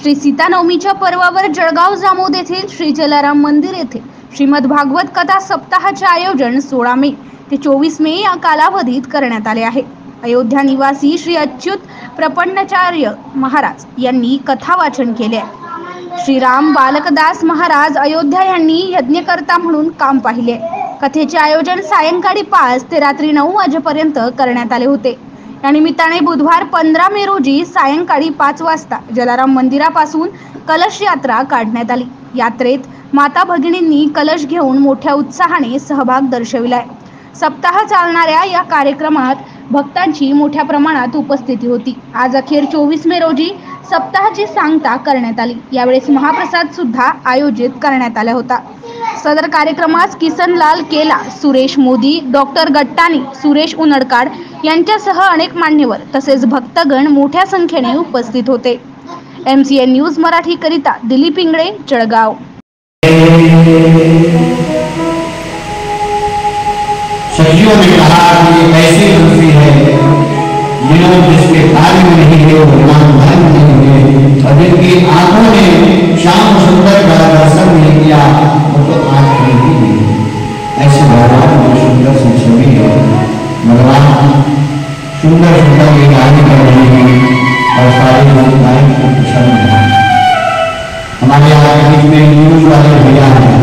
श्री सीतानवमीच्या पर्वावर जळगाव जामोद येथील श्री जलाराम मंदिर येथे श्रीमद भागवत कथा सप्ताहाचे आयोजन 16 मे ते 24 मे या कालावधीत करण्यात आले आहे। अयोध्या निवासी श्री अच्युत प्रपन्नाचार्य महाराज यांनी कथा वाचन केले आहे। श्रीराम बालकदास महाराज अयोध्या यांनी यज्ञकर्ता म्हणून काम पाहिले। कथेचे आयोजन सायंकाळी 5 ते रात्री 9 वाजेपर्यंत करण्यात आले होते। या निमित्ताने बुधवार 15 मे रोजी सायंकाळी 5 वाजता जलाराम मंदिरापासून कलश यात्रा काढण्यात आली। यात्रेत माता भगिनींनी कलश घेऊन मोठ्या उत्साहाने सहभाग दर्शविलाय। सप्ताह चालणाऱ्या या कार्यक्रमात भक्तांची मोठ्या प्रमाणात उपस्थिती होती। आज अखेर 24 मे रोजी सप्ताहाची सांगता करण्यात आली। यावेळेस महाप्रसाद सुद्धा आयोजित करण्यात आला होता। सदर कार्यक्रमास किसनलाल केला, सुरेश मोदी, डॉक्टर गट्टानी, सुरेश उनडकाड यांच्यासह अनेक मान्यवर तसेच भक्तगण मोठ्या संख्येने उपस्थित होते। MCN न्यूज मराठी करिता दिलीप इंगळे, जळगाव। सखियों ने कहा कि ऐसी तुलसी है जिसके कार्य में नहीं है वो नाम नहीं है, और जिनकी आंखों ने श्याम सुंदर का दर्शन नहीं किया वो तो आंख नहीं है। ऐसे भगवान की सुंदर सी छवि है। भगवान सुंदर सुंदर के गाने कर रहे हैं और सारे लोग गायन को पसंद है। हमारे यहाँ के बीच में न्यूज वाले भैया हैं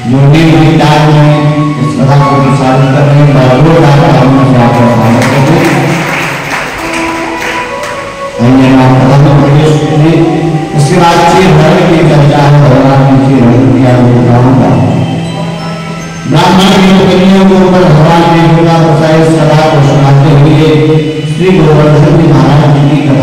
जो न्यूज टाइम में इस कथा को प्रसारित कर रहे हैं। बहुत इसके बाद हरण की चर्चा है। भगवान की ब्राह्मण की कन्याओं के ऊपर भगवान ने दुर्गा प्रसाद सदा को सुनाते हुए श्री गोवर्धन जी महाराज जी की